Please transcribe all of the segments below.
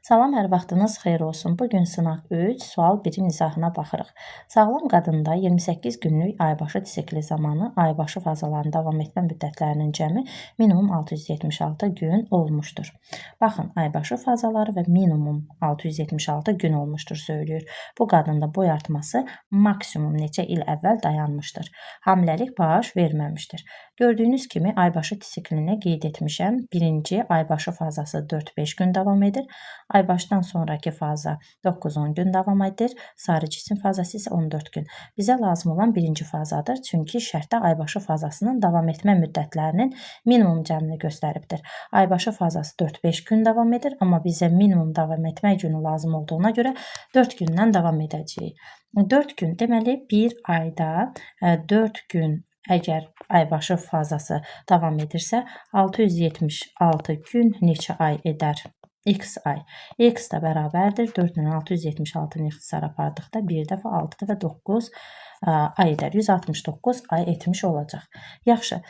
Salam, hər vaxtınız xeyir olsun. Bugün sınaq 3, sual 1-in izahına baxırıq. Sağlam qadında 28 günlük aybaşı tsikli zamanı aybaşı fazalarının davam etmə müddətlərinin cəmi minimum 676 gün olmuşdur. Baxın, aybaşı fazaları və minimum 676 gün olmuşdur söylüyor. Bu qadında boy artması maksimum neçə il əvvəl dayanmışdır. Hamiləlik baş verməmişdir. Gördüyünüz kimi aybaşı tsiklinə qeyd etmişəm. Birinci aybaşı fazası 4-5 gün davam edir. Aybaşdan sonraki faza 9-10 gün davam edir. Sarı cisim fazası isə 14 gün. Bizə lazım olan birinci fazadır. Çünki şərtdə aybaşı fazasının davam etmə müddətlərinin minimum cəmini göstəribdir. Aybaşı fazası 4-5 gün davam edir. Amma bizə minimum davam etmək günü lazım olduğuna görə 4 gündən davam edəcəyik. 4 gün deməli bir ayda 4 gün əgər aybaşı fazası davam edirsə 676 gün neçə ay edər? X ay. X da bərabərdir 4 ilə 676-nı ixtisar apardıqda 1 dəfə 6 dəfə 9 ay edər. 169 ay etmiş olacaq. Yaxşı.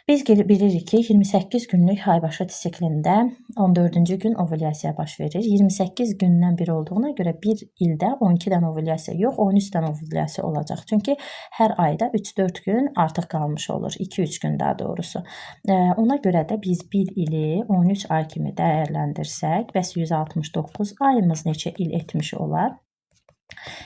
Biz bilirik ki 28 günlük aybaşı siklində 14-cü gün ovulyasiya baş verir. 28 gündən bir olduğuna görə bir ildə 12 dənə ovulyasiya yox 13 dənə ovulyasiya olacaq. Çünki hər ayda 3-4 gün artıq qalmış olur. 2-3 gün daha doğrusu. Ona görə də biz bir ili 13 ay kimi dəyərləndirsək, bəs 169 ayımız neçə il etmiş olar?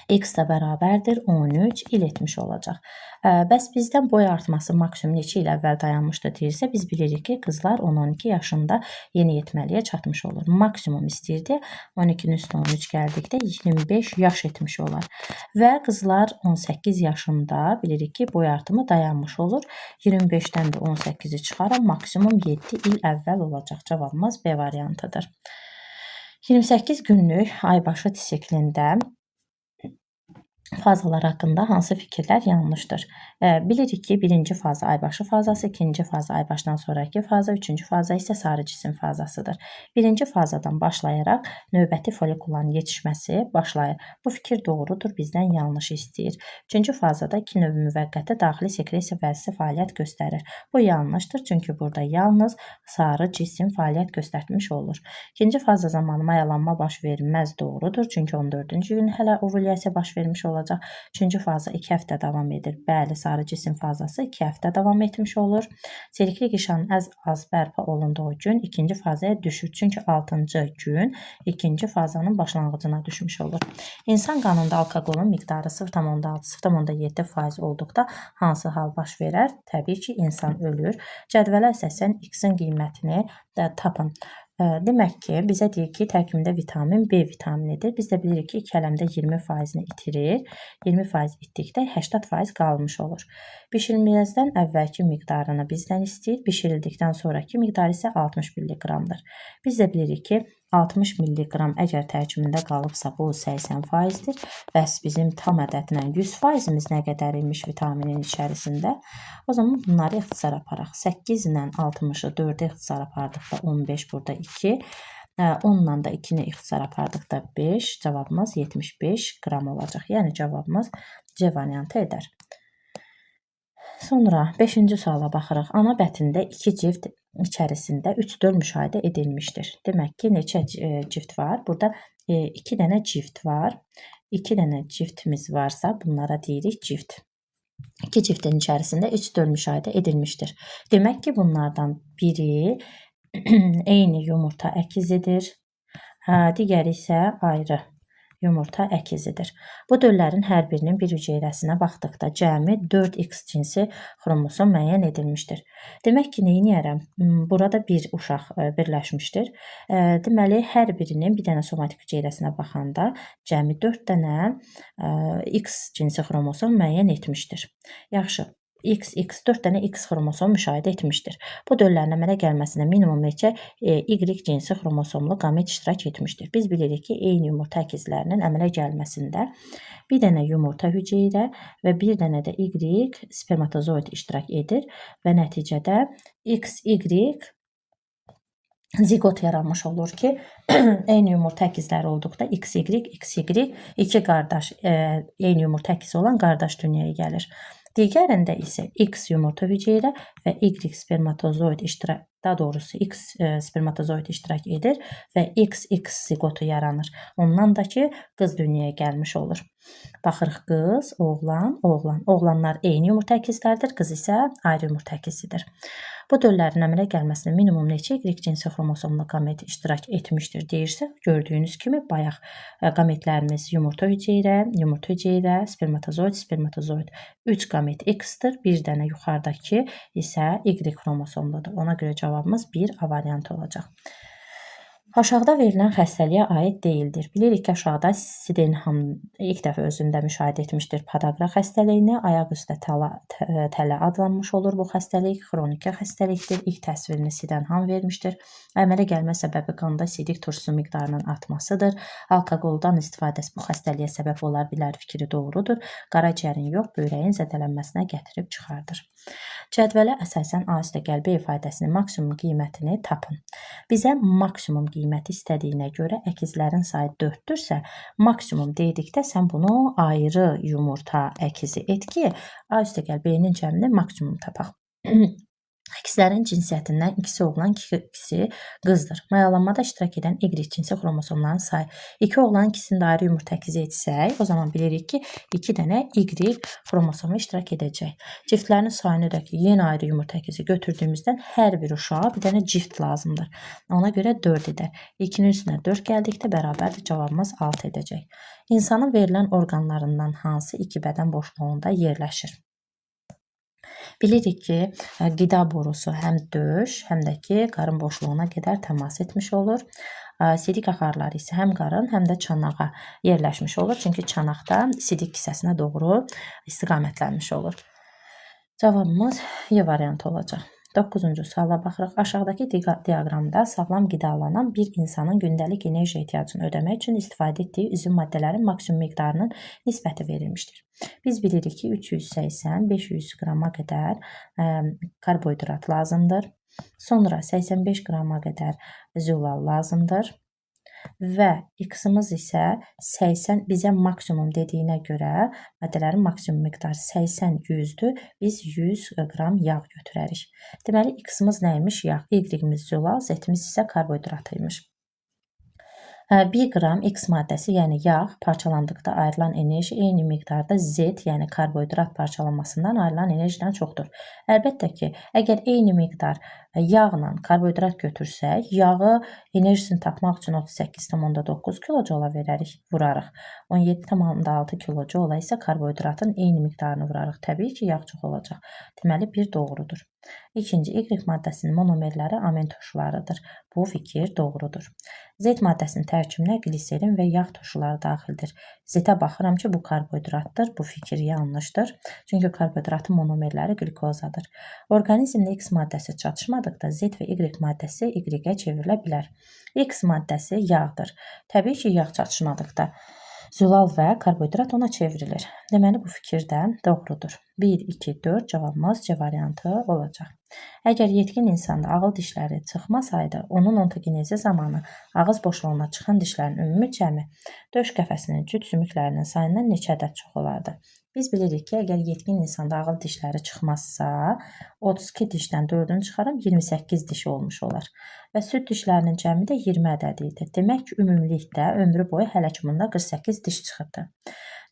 X da bərabərdir 13 il etmiş olacaq. Bəs bizdən boy artması maksimum neçə il əvvəl dayanmışdı deyirsə, biz bilirik ki, qızlar 10-12 yaşında yeniyetməliyə çatmış olur. Maksimum istəyirdi, 12-nin üstünə 13 gəldikdə 25 yaş etmiş olar. Və qızlar 18 yaşında bilirik ki, boy artımı dayanmış olur. 25-dən də 18-i çıxaran maksimum 7 il əvvəl olacaq. Cavabımız B variantıdır. 28 günlük aybaşı siklində fazalar haqqında hansı fikirlər yanlışdır? Bilirik ki, birinci faza aybaşı fazası, ikinci faza aybaşdan sonraki faza, üçüncü faza isə sarı cisim fazasıdır. Birinci fazadan başlayaraq növbəti folikulların yetişməsi başlayır. Bu fikir doğrudur, bizdən yanlış istəyir. Üçüncü fazada 2 növ müvəqqəti daxili sekresiya vəzisi fəaliyyət göstərir. Bu yanlışdır, çünki burada yalnız sarı cisim fəaliyyət göstərmiş olur. İkinci faza zamanı mayalanma baş verməz doğrudur, çünki 14-cü gün hələ ovulyasiya baş vermiş olacaq. Üçüncü faza 2 həftə davam edir. Bəli, sarı cisim fazası 2 həftə davam etmiş olur. Selikli qişanın az bərpa olunduğu gün ikinci fazaya düşür. Çünki 6-cı gün ikinci fazanın başlanğıcına düşmüş olur. İnsan qanında alkoqolun miqdarı 0,6-0,7% olduqda hansı hal baş verər? Təbii ki, insan ölür. Cədvələ əsasən X-in qiymətini də tapın. Demək ki, bizə deyir ki, tərkibində vitamin B vitaminidir. Biz də bilirik ki, 2 ələmdə 20%-ni itirir. 20% itdikdə 80% qalmış olur. Bişirilməzdən əvvəlki miqdarını bizdən istəyir. Bişirildikdən sonraki miqdarı isə 60 mg-dır. Biz də bilirik ki, 60 mg əgər tərkibində qalıbsa, bu 80%-dir. Bəs bizim tam ədədlə 100%-imiz nə qədər imiş vitaminin içərisində? O zaman bunları ixtisar aparaq. 8 ilə 60-ı 4-ə ixtisar apardıqda 15, burada 2. 10-la da 2-ni ixtisar apardıqda 5. Cavabımız 75 qram olacaq. Yəni cavabımız C variantı edər. Sonra 5-ci suala baxırıq. Ana bətində 2 cift içərisində 3 döl müşahidə edilmişdir. Demək ki, neçə cift var? Burada 2 dənə cift var. 2 dənə ciftimiz varsa bunlara deyirik cift. 2 ciftin içərisində 3 döl müşahidə edilmişdir. Demək ki, bunlardan biri eyni yumurta əkizidir. Digəri isə ayrı yumurta əkizidir. Bu döllərin hər birinin bir hüceyrəsinə baxdıqda cəmi 4X cinsi xromosom müəyyən edilmişdir. Demək ki, neyniyərəm? Burada bir uşaq birləşmişdir. Deməli, hər birinin bir dənə somatik hüceyrəsinə baxanda cəmi 4 dənə X cinsi xromosom müəyyən etmişdir. Yaxşı. X 4 dənə X xromosom müşahidə etmişdir. Bu döllərin əmələ gəlməsinə minimum neçə Y cinsi xromosomlu qamet iştirak etmişdir. Biz bilirik ki, eyni yumurta əkizlərinin əmələ gəlməsində bir dənə yumurta hüceyrə və bir dənə də Y spermatozoid iştirak edir və nəticədə XY zigot yaranmış olur ki, eyni yumurta əkizləri olduqda XY, iki qardaş, eyni yumurta əkizi olan qardaş dünyaya gəlir. Digərində isə X yumurta hüceyrə və Y spermatozoid iştirak daha doğrusu X spermatozoid iştirak edir və XX zigotu yaranır. Ondan da ki, qız dünyaya gəlmiş olur. Baxırıq qız, oğlan, oğlan. Oğlanlar eyni yumurta əkizləridir, qız isə ayrı yumurta əkizidir. Bu döllərin əmələ gəlməsində minimum neçə Y cinsi xromosomlu qamet iştirak etmişdir deyirsə, gördüyünüz kimi bayaq qametlərimiz yumurta hüceyrə, spermatozoid. 3 qamet X-dir, bir dənə yuxarıdakı isə Y xromosomludur. Ona görə cavabımız 1 A variantı olacaq. Aşağıda verilən xəstəliyə aid deyildir. Bilirik ki, aşağıda Sydenham ilk dəfə özündə müşahidə etmişdir podagra xəstəliyini. Ayaq üstə tələ adlanmış olur bu xəstəlik. Xroniki xəstəlikdir. İlk təsvirini Sydenham vermişdir. Əmələ gəlmə səbəbi qanda sidik turşusu miqdarının artmasıdır. Alkoqoldan istifadəsi bu xəstəliyə səbəb ola bilər fikri doğrudur. Qaraciyərin yox, böyrəyin zədələnməsinə gətirib çıxardır. Cədvələ əsasən A üstə qəlbə ifadəsinin maksimum qiymətini tapın. Bizə maksimum qiyməti istədiyinə görə əkizlərin sayı 4-dürsə, maksimum dedikdə sən bunu ayrı yumurta əkizi et ki, A üstə qəlbəyinin cəmini maksimum tapaq. Əkizlərin cinsiyyətindən ikisi oğlan, ikisi qızdır. Mayalanmada iştirak edən Y cinsi xromosomların sayı 2 oğlan, ikisini də ayrı yumurta əkizi etsək, o zaman bilirik ki, 2 dənə Y xromosomu iştirak edəcək. Ciftlərin sayını da ki, yenə ayrı yumurta əkizi götürdüyümüzdən hər bir uşağa bir dənə cift lazımdır. Ona görə 4 edər. 2-nin üstünə 4 gəldikdə bərabərdir, cavabımız 6 edəcək. İnsanın verilən orqanlarından hansı iki bədən boşluğunda yerləşir? Bilirik ki, qida borusu həm döş, həm də ki, qarın boşluğuna qədər təmas etmiş olur. Sidik axarları isə həm qarın, həm də çanağa yerləşmiş olur. Çünki çanaqda sidik kisəsinə doğru istiqamətlənmiş olur. Cavabımız Y variantı olacaq. 9-cu suala baxırıq. Aşağıdakı diaqramda sağlam qidalanan bir insanın gündəlik enerji ehtiyacını ödəmək üçün istifadə etdiyi üzüm maddələrin maksimum miqdarının nisbəti verilmişdir. Biz bilirik ki, 380-500 qrama qədər karbohidrat lazımdır. Sonra 85 qrama qədər zülal lazımdır. Və X-ımız isə 80, bizə maksimum dediyinə görə maddələrin maksimum miqdarı 80-100-dür. Biz 100 qram yağ götürərik. Deməli, X-ımız nəymiş? Yağ. Y-imiz zülal, Z-imiz isə karbohidratıymış. 1 qram X maddəsi, yəni yağ parçalandıqda ayrılan enerji eyni miqdarda Z, yəni karbohidrat parçalanmasından ayrılan enerjidən çoxdur. Əlbəttə ki, əgər eyni miqdar yağla karbohidrat götürsək, yağı enerjisini tapmaq üçün 38,9 kilojoula vurarıq. 17,6 kilojoula isə karbohidratın eyni miqdarını vurarıq. Təbii ki, yağ çox olacaq. Deməli, 1 doğrudur. İkinci, Y maddəsinin monomerləri amin turşularıdır. Bu fikir doğrudur. Z maddəsinin tərkibinə gliserin və yağ turşuları daxildir. Z-ə baxıram ki, bu karbohidratdır. Bu fikir yanlışdır. Çünki karbohidratın monomerləri glikozadır. Orqanizmdə X maddəsi çatışmadıqda Z və Y maddəsi Y-ə çevrilə bilər. X maddəsi yağdır. Təbii ki, yağ çatışmadıqda zülal və karbohidrat ona çevrilir. Deməli, bu fikir də doğrudur. 1, 2, 4 cavabımız C variantı olacaq. Əgər yetkin insanda ağıl dişləri çıxmasaydı, onun ontogenezi zamanı ağız boşluğuna çıxan dişlərin ümumi cəmi döş qəfəsinin cüt sümüklərinin sayından neçə ədəd çox olardı? Biz bilirik ki, əgər yetkin insanda ağıl dişləri çıxmazsa, 32 dişdən 4-ünü çıxarım, 28 dişi olmuş olar. Və süd dişlərinin cəmi də 20 ədədidir. Demək ki, ümumilikdə ömrü boyu hələ ki bunda 48 diş çıxırdı.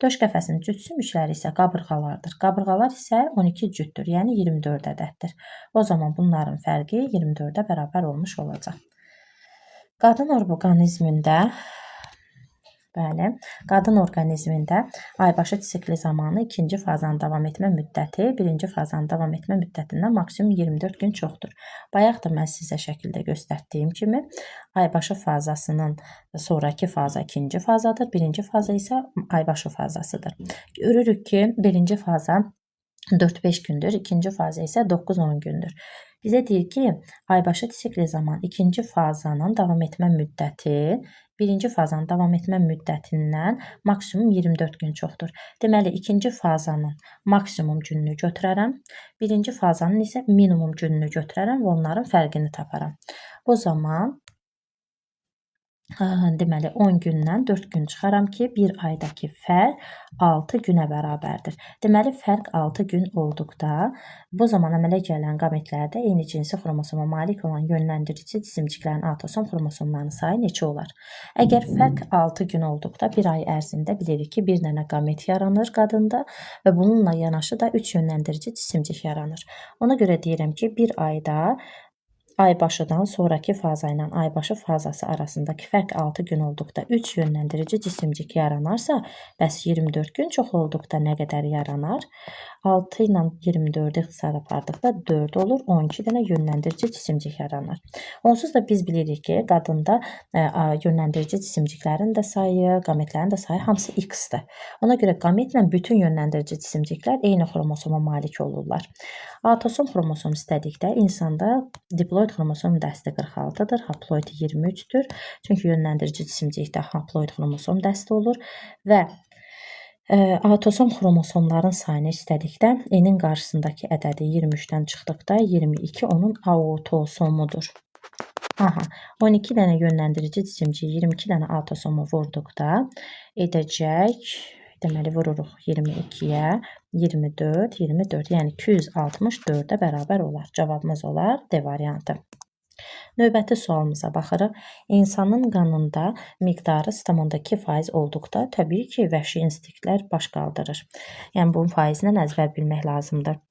Döş qəfəsinin cüt sümükləri isə qabırğalardır. Qabırğalar isə 12 cütdür, yəni 24 ədəddir. O zaman bunların fərqi 24-ə bərabər olmuş olacaq. Qadın orqanizmində aybaşı sikli zamanı ikinci fazanın davam etmə müddəti birinci fazanın davam etmə müddətindən maksimum 24 gün çoxdur. Bayaq da mən sizə şəkildə göstərdiyim kimi aybaşı fazasının sonraki faza ikinci fazadır, birinci faza isə aybaşı fazasıdır. Görürük ki, birinci faza 4-5 gündür, ikinci faza isə 9-10 gündür. Bizə deyir ki, aybaşı sikli zaman ikinci fazanın davam etmə müddəti birinci fazanın davam etmə müddətindən maksimum 24 gün çoxdur. Deməli, ikinci fazanın maksimum gününü götürərəm, birinci fazanın isə minimum gününü götürərəm və onların fərqini taparam. O zaman Deməli 10 gündən 4 gün çıxaram ki, bir aydakı fərq 6 günə bərabərdir. Deməli fərq 6 gün olduqda bu zaman əmələ gələn qametlərdə eyni cinsi xromosoma malik olan yönləndirici cisimciklərin atosom xromosomlarının sayı neçə olar? Əgər fərq 6 gün olduqda bir ay ərzində bilirik ki, bir dənə qamet yaranır qadında və bununla yanaşı da 3 yönləndirici cisimcik yaranır. Ona görə deyirəm ki, bir ayda aybaşıdan sonraki faza ilə aybaşı fazası arasındakı fərq 6 gün olduqda 3 yönləndirici cisimcik yaranarsa, bəs 24 gün çox olduqda nə qədər yaranar? 6 ilə 24-ü ixtisar apardıqda 4 olur, 12 dənə yönləndirici cisimcik yaranır. Onsuz da biz bilirik ki, qadında yönləndirici cisimciklərin də sayı, qametlərin də sayı hamısı X-dir. Ona görə qametlə bütün yönləndirici cisimciklər eyni xromosoma malik olurlar. Atosom xromosom istədikdə insanda diploid xromosom dəsti 46-dır, haploid 23-dür. Çünki yönləndirici cisimcikdə haploid xromosom dəsti olur və atosom xromosomların sayını istədikdə N-in qarşısındakı ədədi 23-dən çıxdıqda 22 onun autosomudur. 12 dənə yönləndirici cisimciyi 22 dənə atosomu vurduqda edəcək, deməli vururuq 22-yə 24, 24, yəni 264-ə bərabər olar. Cavabımız olar D variantı. Növbəti sualımıza baxırıq. İnsanın qanında miqdarı stamanda 2% olduqda təbii ki, vəhşi instinktlər baş qaldırır. Yəni bunun faizindən əzbər bilmək lazımdır.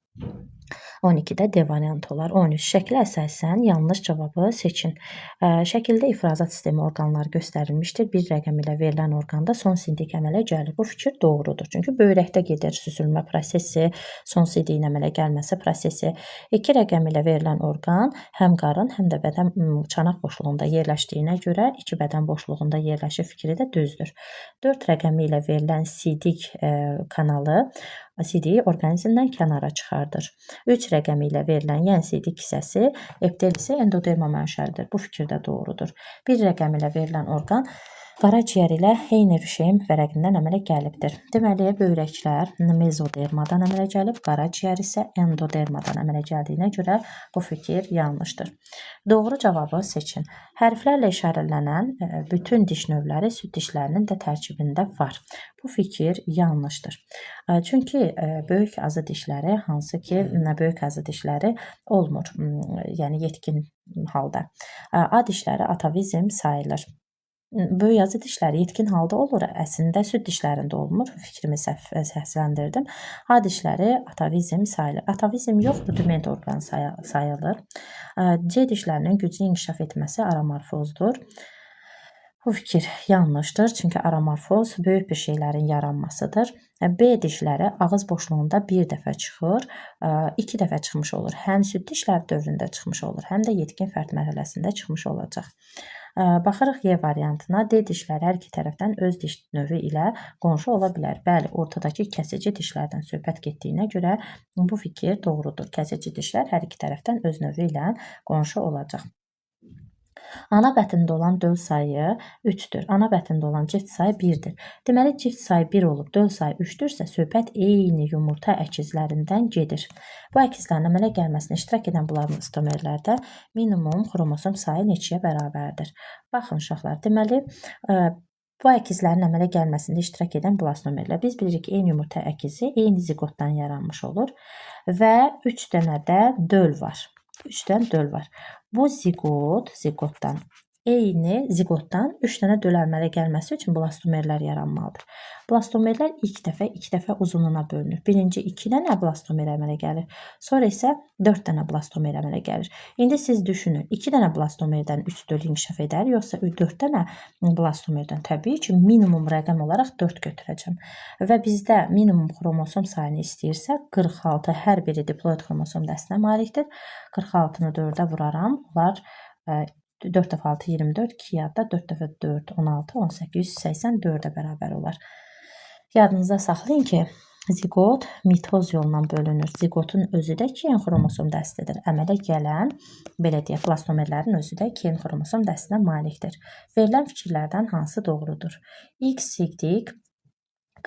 12-də D variantı olar. 13. Şəklə əsasən yanlış cavabı seçin. Şəkildə ifrazat sistemi orqanları göstərilmişdir. Bir rəqəm ilə verilən orqanda son sindik əmələ gəlir. Bu fikir doğrudur. Çünki böyrəkdə gedir süzülmə prosesi, son sindiyin əmələ gəlməsi prosesi. 2 rəqəm ilə verilən orqan həm qarın, həm də bədən çanaq boşluğunda yerləşdiyinə görə 2 bədən boşluğunda yerləşir fikri də düzdür. 4 rəqəmi ilə verilən sidik kanalı sidiyi orqanizmdən kənara çıxardır. 3 rəqəmi ilə verilən yəni sidik hissəsi, epidel isə endoderma mənşəlidir. Bu fikir də doğrudur. 1 rəqəmi ilə verilən orqan qaraciyər ilə Heyner-Üşeym vərəqindən əmələ gəlibdir. Deməli, böyrəklər mezodermadan əmələ gəlib, qaraciyər isə endodermadan əmələ gəldiyinə görə bu fikir yanlışdır. Doğru cavabı seçin. Hərflərlə işarələnən bütün diş növləri süd dişlərinin də tərkibində var. Bu fikir yanlışdır. Çünki böyük azı dişləri, hansı ki, böyük azı dişləri olmur, yəni yetkin halda. A dişləri atavizm sayılır. Böyük azı dişləri yetkin halda olur, əslində süd dişlərində olmur, fikrimi səhvləndirdim. A dişləri atavizm sayılır. Atavizm yox, rudiment orqan sayılır. C dişlərinin güclü inkişaf etməsi aramorfozdur. Bu fikir yanlışdır, çünki aramorfoz böyük bir şeylərin yaranmasıdır. B dişləri ağız boşluğunda bir dəfə çıxır, 2 dəfə çıxmış olur. Həm süd dişləri dövründə çıxmış olur, həm də yetkin fərd mərhələsində çıxmış olacaq. Baxırıq Y variantına. D dişləri hər iki tərəfdən öz diş növü ilə qonşu ola bilər. Bəli, ortadakı kəsici dişlərdən söhbət getdiyinə görə bu fikir doğrudur. Kəsici dişlər hər iki tərəfdən öz növü ilə qonşu olacaq. Ana bətində olan döl sayı 3-dür. Ana bətində olan cift sayı 1-dir. Deməli, cift sayı 1 olub, döl sayı 3-dürsə, söhbət eyni yumurta əkizlərindən gedir. Bu əkizlərin əmələ gəlməsində iştirak edən blastomerlərdə minimum xromosom sayı neçəyə bərabərdir? Baxın, uşaqlar, deməli, bu əkizlərin əmələ gəlməsində iştirak edən blastomerlər. Biz bilirik ki, eyni yumurta əkizi eyni ziqotdan yaranmış olur və 3 dənə də döl var. 3 dənə döl var. Bu ziqotdan eyni ziqotdan 3 dənə döl əmələ gəlməsi üçün blastomerlər yaranmalıdır. Blastomerlər ilk dəfə 2 dəfə uzunluğuna bölünür. Birinci 2 dənə blastomer əmələ gəlir. Sonra isə 4 dənə blastomer əmələ gəlir. İndi siz düşünün, 2 dənə blastomerdən 3 döl inkişaf edər, yoxsa 4 dənə blastomerdən? Təbii ki, minimum rəqəm olaraq 4 götürəcəm. Və bizdə minimum xromosom sayını istəyirsə, 46 hər biri diploid xromosom dəstinə malikdir. 46-nı 4-ə vuraram, olar 4 dəfə 6, 24, 2 yadda, 4 dəfə 4, 16, 18, 184-ə bərabər olar. Yadınızda saxlayın ki, ziqot mitoz yolla bölünür. Ziqotun özü də 2 xromosom dəstidir. Əmələ gələn, belə deyək, blastomerlərin özü də 2 xromosom dəstinə malikdir. Verilən fikirlərdən hansı doğrudur? X sidik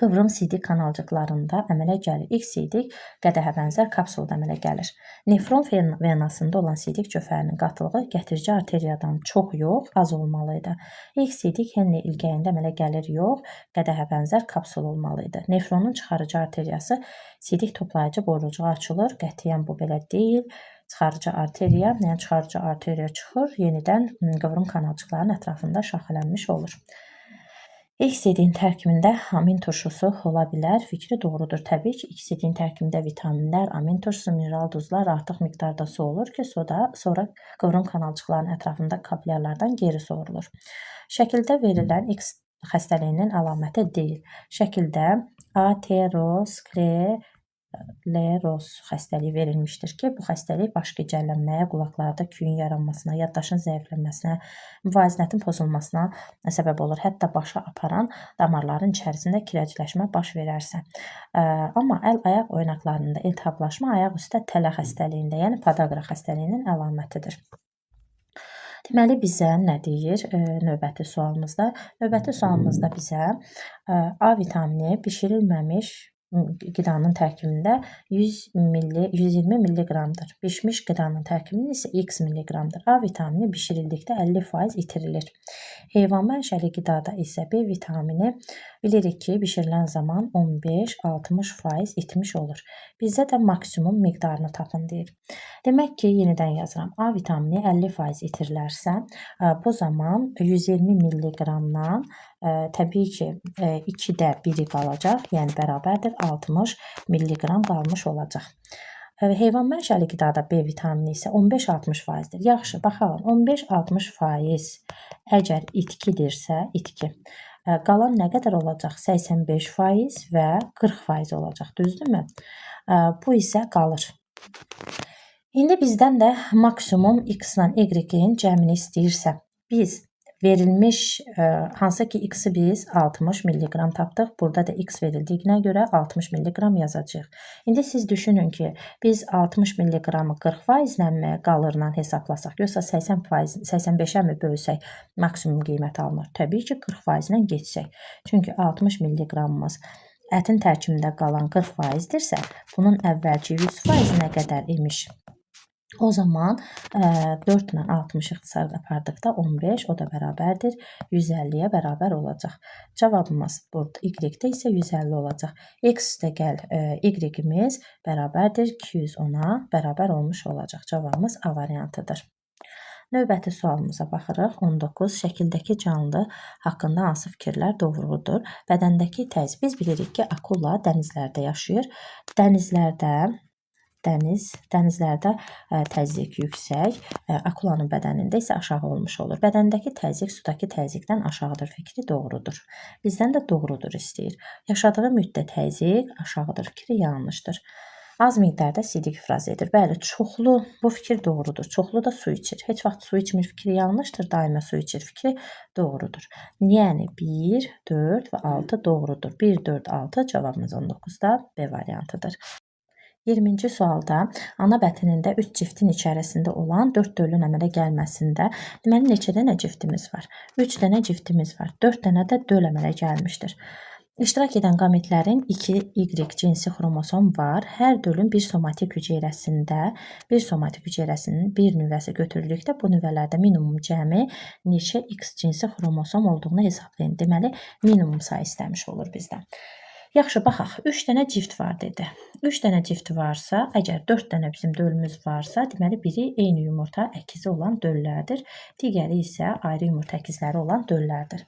Qıvrım sidik kanalcıqlarında əmələ gəlir. İlk sidik qədəhə bənzər kapsulda əmələ gəlir. Nefron venasında olan sidik cöfərinin qatılığı gətirici arteriyadan çox yox, az olmalı idi. İlk sidik Henle ilgəyində əmələ gəlir yox, qədəhə bənzər kapsul olmalı idi. Nefronun çıxarıcı arteriyası sidik toplayıcı borucuğa açılır. Qətiyyən bu belə deyil. Çıxarıcı arteriya çıxır, yenidən qıvrım kanalcıqların ətrafında şaxələnmiş olur. İlk sidiyin tərkibində amin turşusu ola bilər. Fikri doğrudur. Təbii ki, ilk sidiyin tərkibində vitaminlər, amin turşusu, mineral duzlar artıq miqdarda su olur ki, sonra qıvrım kanalcıqların ətrafında kapilyarlardan geri sorulur. Şəkildə verilən X xəstəliyinin əlaməti deyil. Şəkildə ateroskleroz xəstəliyi verilmişdir ki, bu xəstəlik baş gicəllənməyə, qulaqlarda küyün yaranmasına, yaddaşın zəifləməsinə, müvazinətin pozulmasına səbəb olur. Hətta başa aparan damarların içərisində kirəcləşmə baş verərsə. Amma əl-ayaq oynaqlarında iltihablaşma ayaq üstə tələ xəstəliyində, yəni podagra xəstəliyinin əlamətidir. Deməli, bizə nə deyir növbəti sualımızda? Növbəti sualımızda bizə A vitamini bişirilməmiş qidanın tərkibində 120 milliqramdır. Bişmiş qidanın tərkibində isə x milliqramdır. A vitamini bişirildikdə 50% itirilir. Heyvan mənşəli qidada isə B vitamini bilirik ki, bişirilən zaman 15-60% itmiş olur. Bizdə də maksimum miqdarını tapın deyir. Demək ki, yenidən yazıram. A vitamini 50% itirilərsə, bu zaman 120 milliqramdan təbii ki, 2də 1-i qalacaq, yəni bərabərdir 60 milliqram qalmış olacaq. Heyvan mənşəli qidada B vitamini isə 15-60%dir. Yaxşı, baxalım, 15-60% əgər itkidirsə, itki. Qalan nə qədər olacaq? 85% və 40% olacaq, düzdürmü? Bu isə qalır. İndi bizdən də maksimum x-la y-in cəmini istəyirsə, biz verilmiş, hansı ki x-i biz 60 milliqram tapdıq. Burada da x verildiyinə görə 60 milliqram yazacağıq. İndi siz düşünün ki, biz 60 milliqramı 40%-lə qalırla hesablasaq, yoxsa 85-ə mi bölsək maksimum qiymət alınır? Təbii ki, 40%-lə geçsək. Çünki 60 milliqramımız ətin tərkibində qalan 40%-dirsə, bunun əvvəlki 100% nə qədər imiş? O zaman 4 ilə 60 ixtisar apardıqda 15, o da bərabərdir 150-yə bərabər olacaq. Cavabımız burada y-də isə 150 olacaq. X üstə gəl y-imiz bərabərdir 210-a bərabər olmuş olacaq. Cavabımız A variantıdır. Növbəti sualımıza baxırıq. 19. Şəkildəki canlı haqqında hansı fikirlər doğrudur? Bədəndəki təzyiq. Biz bilirik ki, akula dənizlərdə yaşayır. Dənizlərdə təzyiq yüksək, akulanın bədənində isə aşağı olmuş olur. Bədəndəki təzyiq sudakı təzyiqdən aşağıdır fikri doğrudur. Bizdən də doğrudur istəyir. Yaşadığı müddət təzyiq aşağıdır fikri yanlışdır. Az miqdarda sidik ifraz edir. Bəli, çoxlu bu fikir doğrudur. Çoxlu da su içir. Heç vaxt su içmir fikri yanlışdır. Daima su içir fikri doğrudur. Yəni 1, 4 və 6 doğrudur. 1, 4, 6 cavabımız 19-da B variantıdır. 20-ci sualda ana bətnində 3 ciftin içərisində olan 4 dölün əmələ gəlməsində deməli neçə dənə ciftimiz var? 3 dənə ciftimiz var. 4 dənə də döl əmələ gəlmişdir. İştirak edən qametlərin 2Y cinsi xromosom var. Hər dölün bir somatik hüceyrəsinin bir nüvəsi götürüldükdə bu nüvələrdə minimum cəmi neçə X cinsi xromosom olduğunu hesablayın. Deməli, minimum sayı istəmiş olur bizdən. Yaxşı, baxaq. 3 dənə cift var dedi. 3 dənə cift varsa, əgər 4 dənə bizim dölümüz varsa, deməli biri eyni yumurta əkizi olan döllərdir. Digəri isə ayrı yumurta əkizləri olan döllərdir.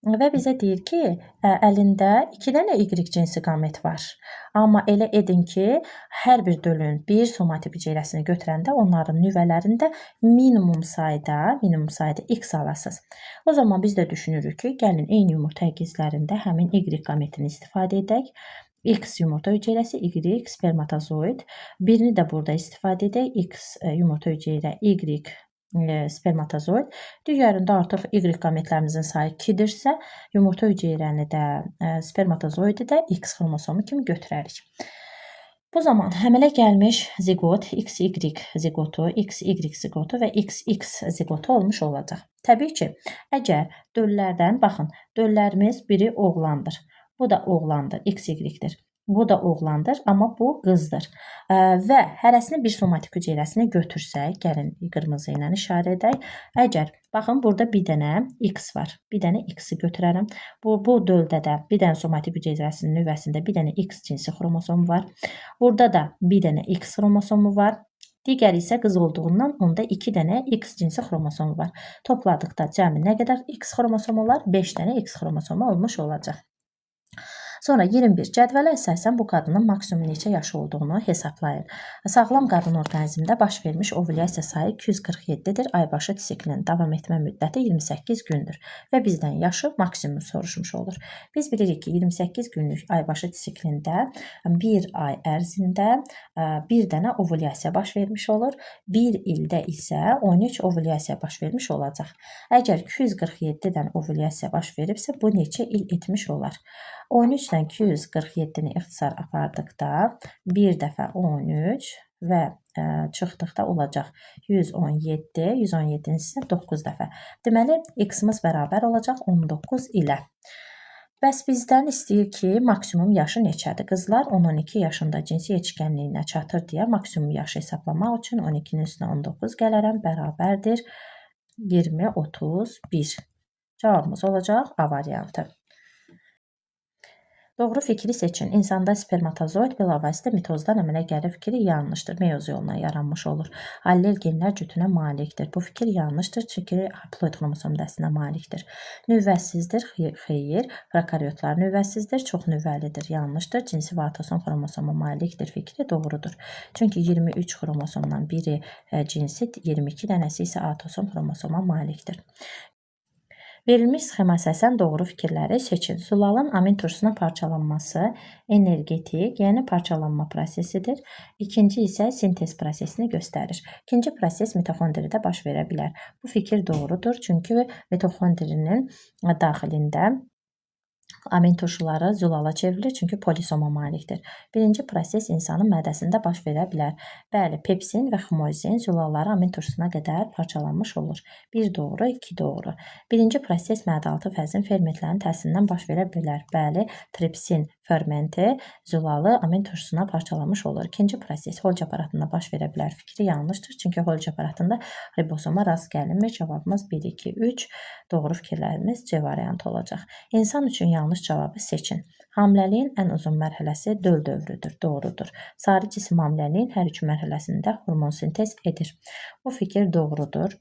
Və bizə deyir ki, əlində 2 dənə Y cinsi qamet var. Amma elə edin ki, hər bir dölün bir somatik hüceyrəsini götürəndə onların nüvələrində minimum sayda X alasınız. O zaman biz də düşünürük ki, gəlin eyni yumurta əkizlərində həmin Y qametini istifadə edək. X yumurta hüceyrəsi, Y spermatozoid. Birini də burada istifadə edək. X yumurta hüceyrə, Y spermatozoid. Digərində artıq Y qametlərimizin sayı 2-dirsə, yumurta hüceyrəni də, spermatozoidi də X xromosomu kimi götürərik. Bu zaman əmələ gəlmiş zigot, XY zigotu, XY zigotu və XX zigotu olmuş olacaq. Təbii ki, əgər döllərdən, baxın, döllərimiz biri oğlandır. Bu da oğlandır, XY-dir. Bu da oğlandır, amma bu qızdır. Və hərəsini bir somatik hüceyrəsini götürsək, gəlin qırmızı ilə işarə edək. Əgər, baxın, burada bir dənə X var. Bir dənə X-i götürərəm. Bu döldədə bir dənə somatik hüceyrəsinin nüvəsində bir dənə X cinsi xromosom var. Burada da bir dənə X xromosomu var. Digəri isə qız olduğundan onda 2 dənə X cinsi xromosomu var. Topladıqda cəmi nə qədər X xromosomu olar? 5 dənə X xromosomu olmuş olacaq. Sonra 21. Cədvələ əsasən bu qadının maksimum neçə yaşı olduğunu hesablayın. Sağlam qadın orqanizmində baş vermiş ovulyasiya sayı 247-dir. Aybaşı siklinin davam etmə müddəti 28 gündür və bizdən yaşı maksimum soruşmuş olur. Biz bilirik ki, 28 günlük aybaşı siklində bir ay ərzində bir dənə ovulyasiya baş vermiş olur. Bir ildə isə 13 ovulyasiya baş vermiş olacaq. Əgər 247-dən ovulyasiya baş veribsə, bu neçə il etmiş olar? 13-dən 247-ni ixtisar apardıqda bir dəfə 13 və çıxdıqda olacaq 117, 117-nin isə 9 dəfə. Deməli, x-imiz bərabər olacaq 19 ilə. Bəs bizdən istəyir ki, maksimum yaşı neçədir? Qızlar 10-12 yaşında cinsi yetişkənliyinə çatır deyə maksimum yaşı hesablamaq üçün 12-nin üstünə 19 gələrəm, bərabərdir 20-31. Cavabımız olacaq A variantı. Doğru fikri seçin. İnsanda spermatozoid bilavasitə mitozdan əmələ gəlir fikri yanlışdır. Meyoz yoluna yaranmış olur. Allel genlər cütünə malikdir. Bu fikir yanlışdır, çünki haploid xromosom dəstinə malikdir. Nüvəsizdir, xeyir. Prokaryotlar nüvəsizdir, çox nüvəlidir. Yanlışdır. Cinsi və atosom xromosoma malikdir fikri doğrudur. Çünki 23 xromosomdan biri cinsi, 22 dənəsi isə atosom xromosoma malikdir. Verilmiş sxema əsasən doğru fikirləri seçin. Zulalın amin turşusuna parçalanması energetik, yəni parçalanma prosesidir. İkinci isə sintez prosesini göstərir. İkinci proses mitoxondriyada baş verə bilər. Bu fikir doğrudur, çünki mitoxondrinin daxilində amin turşuları zülala çevrilir, çünki polisoma malikdir. Birinci proses insanın mədəsində baş verə bilər. Bəli, pepsin və xmozin zülalları amin turşusuna qədər parçalanmış olur. 1 doğru, 2 doğru. Birinci proses mədə-altı fəzin fermentlərinin təsirindən baş verə bilər. Bəli, tripsin fermenti zülalı amin turşusuna parçalanmış olur. İkinci proses Holc aparatında baş verə bilər. Fikri yanlışdır, çünki Holc aparatında ribosoma rast gəlinmir. Cavabımız 1, 2, 3. Doğru fikirlərimiz C variantı olacaq. İnsan üçün yanlış cavabı seçin. Hamiləliyin ən uzun mərhələsi döl dövrüdür. Doğrudur. Sarı cisim hamiləliyin hər üç mərhələsində hormon sintez edir. Bu fikir doğrudur.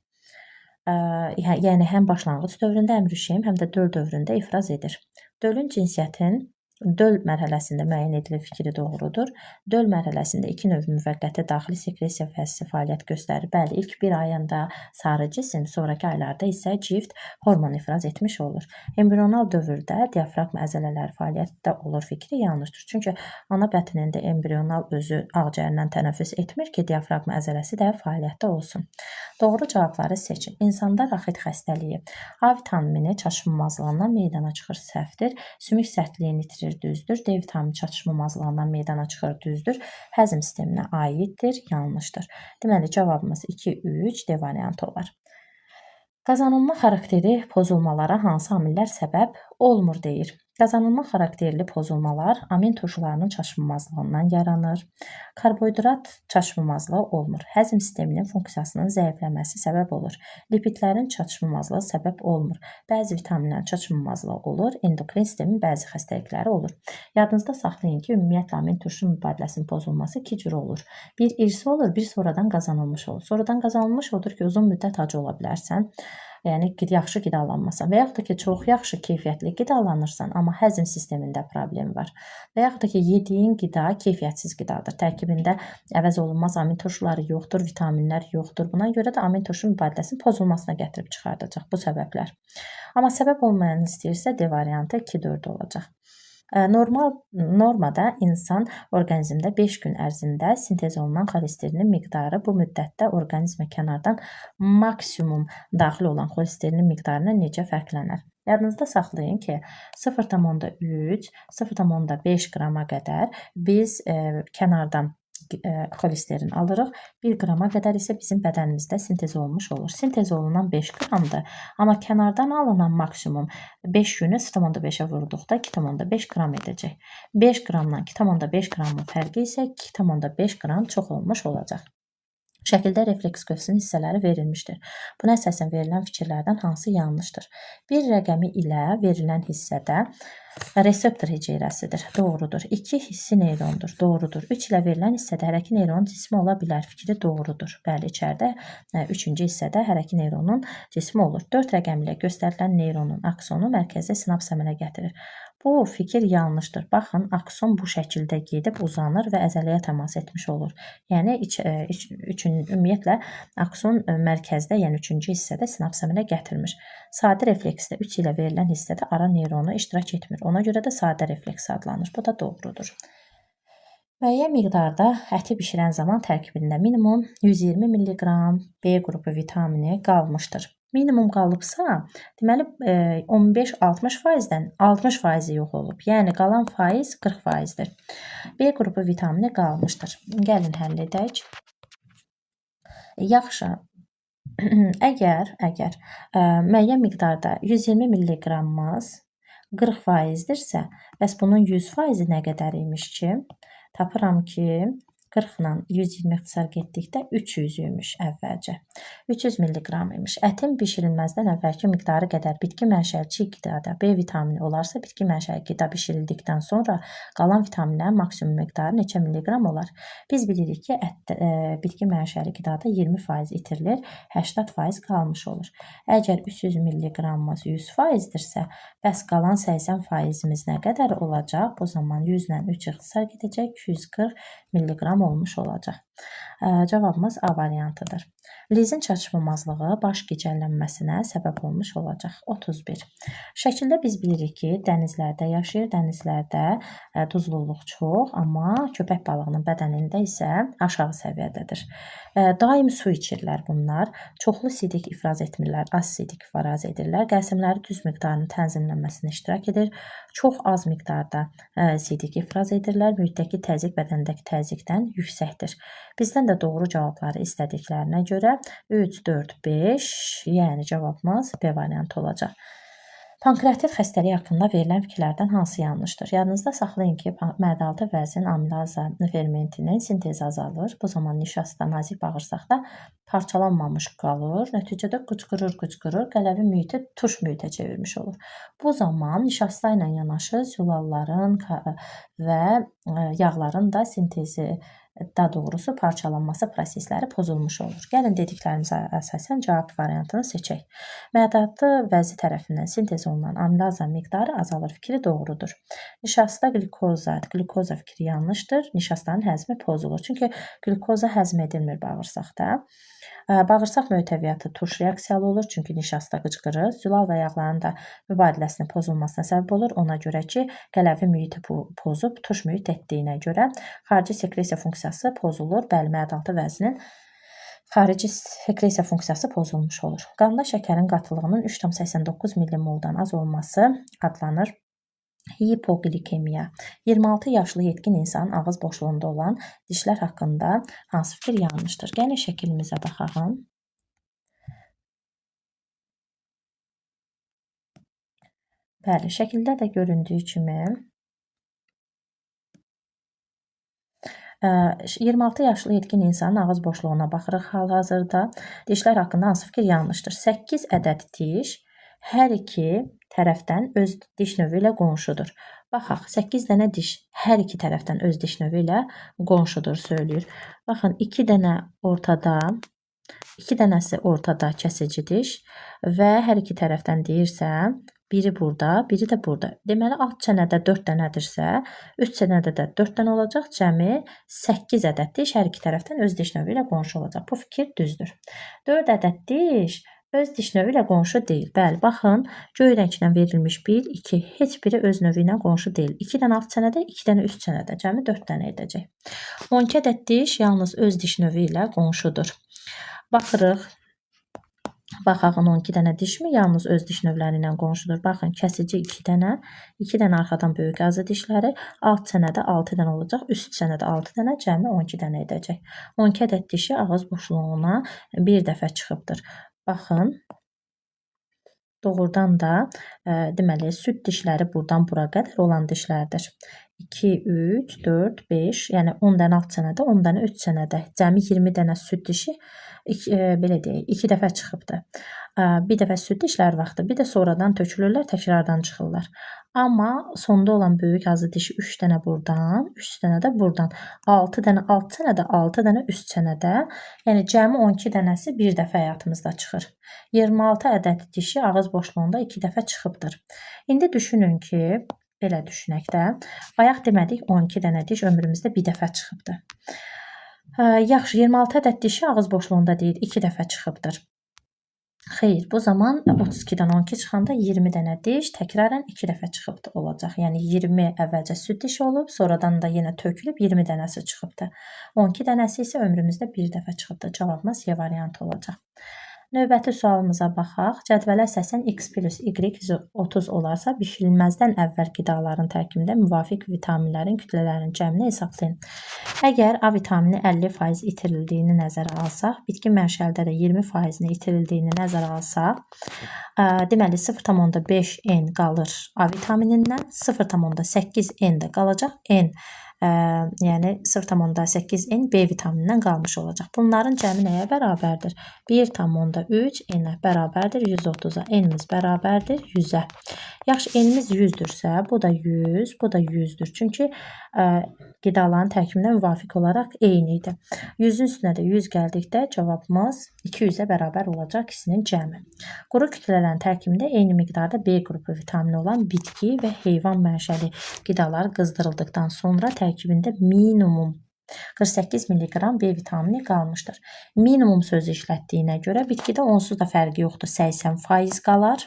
Yəni həm başlanğıc dövründə, həm rüşeym, həm də döl dövründə ifraz edir. Dölün cinsiyyətin döl mərhələsində müəyyən edilir fikri doğrudur. Döl mərhələsində 2 növ müvəqqəti daxili sekresiya fəzisi fəaliyyət göstərir. Bəli, ilk bir ayında sarı cisim, sonraki aylarda isə cift hormon ifraz etmiş olur. Embrional dövrdə diafraqm əzələləri fəaliyyətdə olur fikri yanlışdır. Çünki ana bətnində embrional özü ağciyərdən tənəffüs etmir ki, diafraqm əzələsi də fəaliyyətdə olsun. Doğru cavabları seçin. İnsanda raxit xəstəliyi A vitamini çatışmamazlığından meydana çıxır, səhvdir. Sümük sərtliyini itirir, düzdür. D vitamini çatışmamazlığından meydana çıxır, düzdür. Həzm sisteminə aiddir, yanlışdır. Deməli, cavabımız 2, 3, D variantı olar. Qazanılma xarakteri pozulmalara hansı amillər səbəb olmur deyir. Qazanılma xarakterli pozulmalar amin turşularının çatışmamazlığından yaranır. Karbohidrat çatışmamazlığı olmur. Həzm sisteminin funksiyasının zəifləməsi səbəb olur. Lipidlərin çatışmamazlığı səbəb olmur. Bəzi vitaminlərin çatışmamazlığı olur. Endokrin sistemin bəzi xəstəlikləri olur. Yadınızda saxlayın ki, ümumiyyətlə amin turşu mübadiləsinin pozulması 2 cür olur. Bir irsi olur, bir sonradan qazanılmış olur. Sonradan qazanılmış odur ki, uzun müddət acı ola bilərsən. Yəni yaxşı qidalanmasan və yaxud da ki, çox yaxşı keyfiyyətli qidalanırsan, amma həzm sistemində problem var. Və yaxud da ki, yediyin qida keyfiyyətsiz qidadır. Tərkibində əvəz olunmaz amin turşuları yoxdur, vitaminlər yoxdur. Buna görə də amin turşu mübadiləsinin pozulmasına gətirib çıxardacaq bu səbəblər. Amma səbəb olmayan istəyirsə D variantı 2-4 olacaq. Normada insan orqanizmdə 5 gün ərzində sintez olunan xolesterinin miqdarı bu müddətdə orqanizmə kənardan maksimum daxil olan xolesterinin miqdarına necə fərqlənər? Yadınızda saxlayın ki, 0,3, 0,5 qrama qədər biz kənardan xolesterin alırıq. 1 qrama qədər isə bizim bədənimizdə sintez olunmuş olur. Sintez olunan 5 qramdır. Amma kənardan alınan maksimum 5 günü 0,5-ə vurduqda 2,5 qram edəcək. 5 qramdan 2,5 qramın fərqi isə 2,5 qram çox olmuş olacaq. Şəkildə refleks qövsünün hissələri verilmişdir. Buna əsasən verilən fikirlərdən hansı yanlışdır? Bir rəqəmi ilə verilən hissədə reseptor hüceyrəsidir. Doğrudur. 2 hissi neyrondur. Doğrudur. 3 ilə verilən hissədə hərəki neyronun cismi ola bilər. Fikri doğrudur. Bəli, içəridə 3-cü hissədə hərəki neyronun cismi olur. 4 rəqəmi ilə göstərilən neyronun aksonu mərkəzdə sinaps əmələ gətirir. Bu fikir yanlışdır. Baxın, akson bu şəkildə gedib uzanır və əzələyə təmas etmiş olur. Yəni, ümumiyyətlə, akson mərkəzdə, yəni 3-cü hissədə sinaps əmələ gətirmir. Sadə refleksdə 3 ilə verilən hissədə ara neyronu iştirak etmir. Ona görə də sadə refleks adlanır. Bu da doğrudur. Müəyyən miqdarda əti bişirən zaman tərkibində minimum 120 mg B qrupu vitamini qalmışdır. Minimum qalıbsa, deməli 15-60%-dən 60% yox olub. Yəni qalan faiz 40%-dir. B qrupu vitamini qalmışdır. Gəlin həll edək. Yaxşı. Əgər müəyyən miqdarda 120 mg-mız 40%-dirsə, bəs bunun 100%-i nə qədər imiş ki? Tapıram ki, 40 ilə 120 ixtisar getdikdə 300 imiş əvvəlcə. 300 mg imiş. Ətin bişirilməzdən əvvəlki miqdarı qədər bitki mənşəli çiğ qidada B vitamini olarsa, bitki mənşəli qida bişirildikdən sonra qalan vitaminlərin maksimum miqdarı neçə milliqram olar? Biz bilirik ki, bitki mənşəli qidada 20% itirilir, 80% qalmış olur. Əgər 300 mg-mız 100%-dirsə, bəs qalan 80%-imiz nə qədər olacaq? Bu zaman 100 ilə 3 ixtisar gedəcək, 240 mg olmuş olacaq. Cavabımız A variantıdır. Lizin çatışmamazlığı baş gicəllənməsinə səbəb olmuş olacaq. 31. Şəkildə biz bilirik ki, dənizlərdə yaşayır. Dənizlərdə duzluluq çox, amma köpək balığının bədənində isə aşağı səviyyədədir. Daim su içirlər bunlar. Çoxlu sidik ifraz etmirlər, az sidik ifraz edirlər. Qəlsimləri düz miqdarının tənzimlənməsində iştirak edir. Çox az miqdarda sidik ifraz edirlər. Mühitdəki təzyiq bədəndəki təzyiqdən yüksəkdir. Bizdən də doğru cavabları istədiklərinə görə 3, 4, 5, yəni cavabımız B variantı olacaq. Pankreatit xəstəliyi haqqında verilən fikirlərdən hansı yanlışdır? Yadınızda saxlayın ki, mədalı vəzin amilaza fermentinin sintezi azalır. Bu zaman nişasta nazik bağırsaqda parçalanmamış qalır. Nəticədə qıcqırır, qələvi mühiti tuş mühitə çevirmiş olur. Bu zaman nişasta ilə yanaşı zülalların və yağların da sintezi, daha doğrusu parçalanması prosesləri pozulmuş olur. Gəlin dediklərimizə əsasən cavab variantını seçək. Mədalı vəzi tərəfindən sintez olunan amilaza miqdarı azalır fikri doğrudur. Nişasta glikoza fikri yanlışdır. Nişastanın həzmi pozulur. Çünki glikoza həzm edilmir bağırsaqda. Bağırsaq mühitəviyyatı tuş reaksiyalı olur. Çünki nişasta qıcqırır. Zülal və yağların da mübadiləsinin pozulmasına səbəb olur. Ona görə ki, qələvi mühiti pozub tuş mühit etdiyinə görə xarici sekresiya funksiyası pozulur. Bəli, mədalı vəzinin xarici sekresiya funksiyası pozulmuş olur. Qanda şəkərin qatılığının 3,89 mmol-dan az olması adlanır hipoglikemiya. 26 yaşlı yetkin insanın ağız boşluğunda olan dişlər haqqında hansı fikir yanlışdır? Gəlin şəklimizə baxaq. Bəli, şəkildə də göründüyü kimi 26 yaşlı yetkin insanın ağız boşluğuna baxırıq hal-hazırda. Dişlər haqqında hansı fikir yanlışdır? 8 ədəd diş hər iki tərəfdən öz diş növü ilə qonşudur. Baxaq, 8 dənə diş hər iki tərəfdən öz diş növü ilə qonşudur söyləyir. Baxın, 2 dənə ortada, 2 dənəsi ortada kəsici diş və hər iki tərəfdən deyirsə, biri burada, biri də burada. Deməli, alt çənədə 4 dənədirsə, üst çənədə də 4 dənə olacaq. Cəmi 8 ədəd diş hər iki tərəfdən öz diş növü ilə qonşu olacaq. Bu fikir düzdür. 4 ədəd diş öz diş növü ilə qonşu deyil. Bəli, baxın, göy rənglə verilmiş 1, 2, heç biri öz növü ilə qonşu deyil. 2 dənə alt çənədə, 2 dənə üst çənədə. Cəmi 4 dənə edəcək. 12 ədəd diş yalnız öz diş növü ilə qonşudur. Baxırıq. Baxağın 12 dənə dişmi yalnız öz diş növləri ilə qonşudur. Baxın, kəsici 2 dənə, 2 dənə arxadan böyük azı dişləri, alt çənədə 6 dənə olacaq, üst çənədə 6 dənə, cəmi 12 dənə edəcək. 12 ədəd dişi ağız boşluğuna bir dəfə çıxıbdır. Baxın, doğrudan da deməli süd dişləri buradan bura qədər olan dişlərdir. 2, 3, 4, 5, yəni 10 dənə alt çənədə, 10 dənə üst çənədə, cəmi 20 dənə süd dişi belə deyək, 2 dəfə çıxıbdır. Bir dəfə süd dişləri vaxtı, bir də sonradan tökülürlər, təkrardan çıxırlar. Amma sonda olan böyük azı dişi 3 dənə buradan, 3 dənə də buradan, 6 dənə alt çənədə, 6 dənə üst çənədə, yəni cəmi 12 dənəsi bir dəfə həyatımızda çıxır. 26 ədəd dişi ağız boşluğunda 2 dəfə çıxıbdır. İndi düşünün ki, belə düşünək də, bayaq demədik 12 dənə diş ömrümüzdə bir dəfə çıxıbdır. Yaxşı, 26 ədəd dişi ağız boşluğunda deyir 2 dəfə çıxıbdır. Xeyr, bu zaman 32-dən 12 çıxanda 20 dənə diş təkrarən 2 dəfə çıxıbdır olacaq. Yəni 20 əvvəlcə süd dişi olub, sonradan da yenə tökülüb 20 dənəsi çıxıbdır. 12 dənəsi isə ömrümüzdə bir dəfə çıxıbdır. Cavabımız Y variantı olacaq. Növbəti sualımıza baxaq. Cədvələ əsasən x plus y 30 olarsa, bişirilməzdən əvvəl qidaların tərkibində müvafiq vitaminlərin kütlələrinin cəmini hesablayın. Əgər A vitamini 50% itirildiyini nəzərə alsaq, bitki mənşəlidə də 20%-ni itirildiyi nəzərə alsaq, deməli 0,5 N qalır A vitaminindən, 0,8 N də qalacaq. N yəni 0,8 N B vitaminindən qalmış olacaq. Bunların cəmi nəyə bərabərdir? 1,3 N-ə bərabərdir 130-a. N-imiz bərabərdir 100-ə. Yaxşı, N-imiz 100-dürsə, bu da 100, bu da 100-dür. Çünki qidaların tərkibinə müvafiq olaraq eyni idi. 100-ün üstünə də 100 gəldikdə cavabımız 200-ə bərabər olacaq ikisinin cəmi. Quru kütlələrin tərkibində eyni miqdarda B qrupu vitamini olan bitki və heyvan mənşəli qidalar qızdırıldıqdan sonra tərkibində minimum 48 mg B vitamini qalmışdır. Minimum sözü işlətdiyinə görə bitkidə onsuz da fərqi yoxdur, 80% qalar.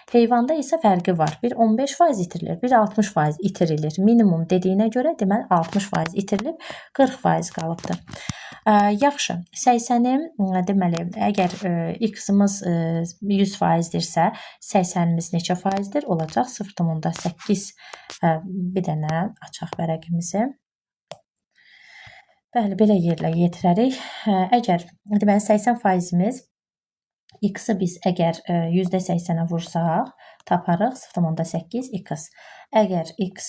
Heyvanda isə fərqi var. Bir 15% itirilir, bir 60% itirilir. Minimum dediyinə görə deməli 60% itirilib, 40% qalıbdır. Yaxşı, 80-i deməli, əgər x-imiz 100%dirsə, 80-imiz neçə faizdir? Olacaq 0,8. Bir dənə açaq vərəqimizi. Bəli, belə yerlə yetirərik. Əgər deməli 80%-imiz x-i biz əgər %80-ə vursaq, taparıq 0,8 x. Əgər x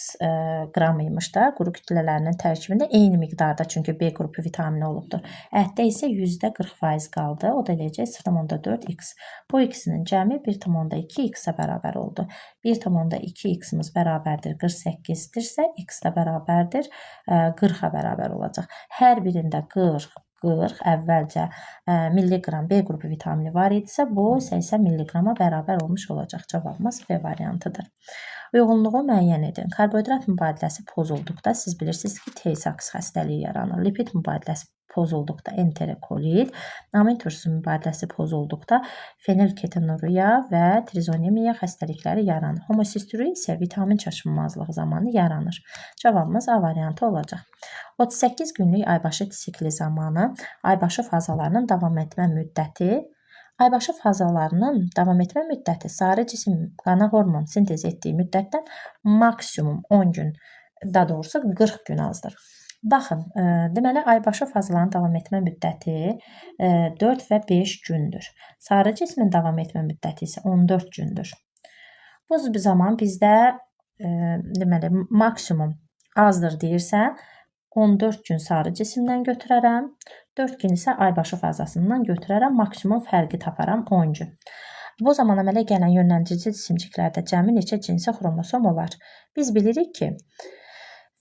qram imiş də quru kütlələrinin tərkibində eyni miqdarda, çünki B qrupu vitamini olubdur. Ətdə isə %40% qaldı. O da eləyəcək 0,4 x. Bu ikisinin cəmi 1,2 x-ə bərabər oldu. 1,2 x-imiz bərabərdir 48-dirsə, x də bərabərdir 40-a bərabər olacaq. Hər birində 40 əvvəlcə milliqram B qrupu vitamini var idisə, bu 80 milliqrama bərabər olmuş olacaq. Cavabımız B variantıdır. Uyğunluğu müəyyən edin. Karbohidrat mübadiləsi pozulduqda siz bilirsiniz ki, Tay-Saks xəstəliyi yaranır. Lipid mübadiləsi pozulduqda enterokolit, amin turşusu mübadiləsi pozulduqda fenilketonuria və trizonemiya xəstəlikləri yaranır. Homosisturi isə vitamin çatışmazlığı zamanı yaranır. Cavabımız A variantı olacaq. 38 günlük aybaşı sikli zamanı aybaşı fazalarının davam etmə müddəti, aybaşı fazalarının davam etmə müddəti sarı cisim qana hormon sintez etdiyi müddətdən maksimum 10 gün, daha doğrusu 40 gün azdır. Baxın, deməli aybaşı fazalarının davam etmə müddəti 4 və 5 gündür. Sarı cismin davam etmə müddəti isə 14 gündür. Bu zaman bizdə deməli maksimum azdır deyirsə, 14 gün sarı cisimdən götürərəm, 4 gün isə aybaşı fazasından götürərəm, maksimum fərqi taparam 10 gün. Bu zaman əmələ gələn yönləndirici cisimciklərdə cəmi neçə cinsi xromosom olar? Biz bilirik ki,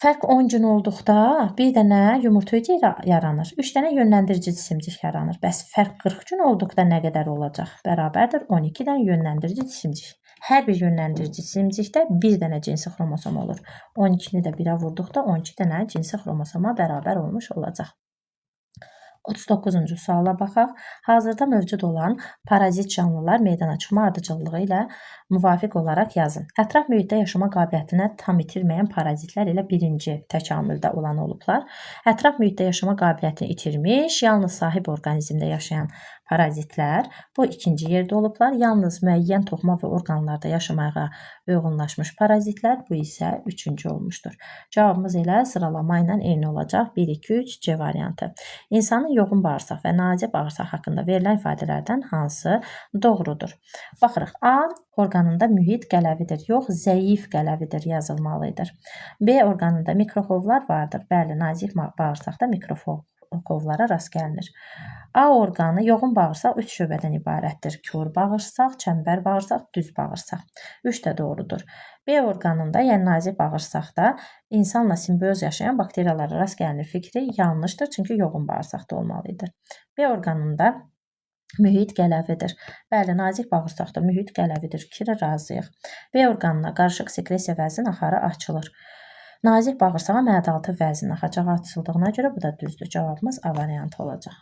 fərq 10 gün olduqda bir dənə yumurta hüceyi yaranır, 3 dənə yönləndirici cisimcik yaranır. Bəs fərq 40 gün olduqda nə qədər olacaq? Bərabərdir 12 dənə yönləndirici cisimcik. Hər bir yönləndirici cisimcikdə bir dənə cinsi xromosom olur. 12-ni də 1-ə vurduqda 12 dənə cinsi xromosoma bərabər olmuş olacaq. 39-cu suala baxaq. Hazırda mövcud olan parazit canlılar meydana çıxma ardıcıllığı ilə müvafiq olaraq yazın. Ətraf mühitdə yaşama qabiliyyətini tam itirməyən parazitlər ilə birinci təkamüldə olan olublar. Ətraf mühitdə yaşama qabiliyyətini itirmiş, yalnız sahib orqanizmdə yaşayan parazitlər bu ikinci yerdə olublar. Yalnız müəyyən toxuma və orqanlarda yaşamağa uyğunlaşmış parazitlər bu isə üçüncü olmuşdur. Cavabımız elə sıralama ilə eyni olacaq. 1, 2, 3 C variantı. İnsanın yoğun bağırsaq və nazik bağırsaq haqqında verilən ifadələrdən hansı doğrudur? Baxırıq. A orqanında mühit qələvidir, yox zəif qələvidir yazılmalıdır. B orqanında mikroxovlar vardır. Bəli, nazik bağırsaqda mikroxovlara rast gəlinir. A orqanı yoğun bağırsaq 3 şöbədən ibarətdir. Kör bağırsaq, çəmbər bağırsaq, düz bağırsaq. 3 də doğrudur. B orqanında, yəni nazik bağırsaqda insanla simbiyoz yaşayan bakteriyalara rast gəlinir fikri yanlışdır, çünki yoğun bağırsaqda olmalıdır. B orqanında mühit qələvidir. Bəli, nazik bağırsaqda mühit qələvidir. Fikri razıyıq. B orqanına qarışıq sekresiya vəzin axarı açılır. Nazik bağırsağa məədaltı vəzin axacağı açıldığına görə bu da düzdür. Cavabımız A variantı olacaq.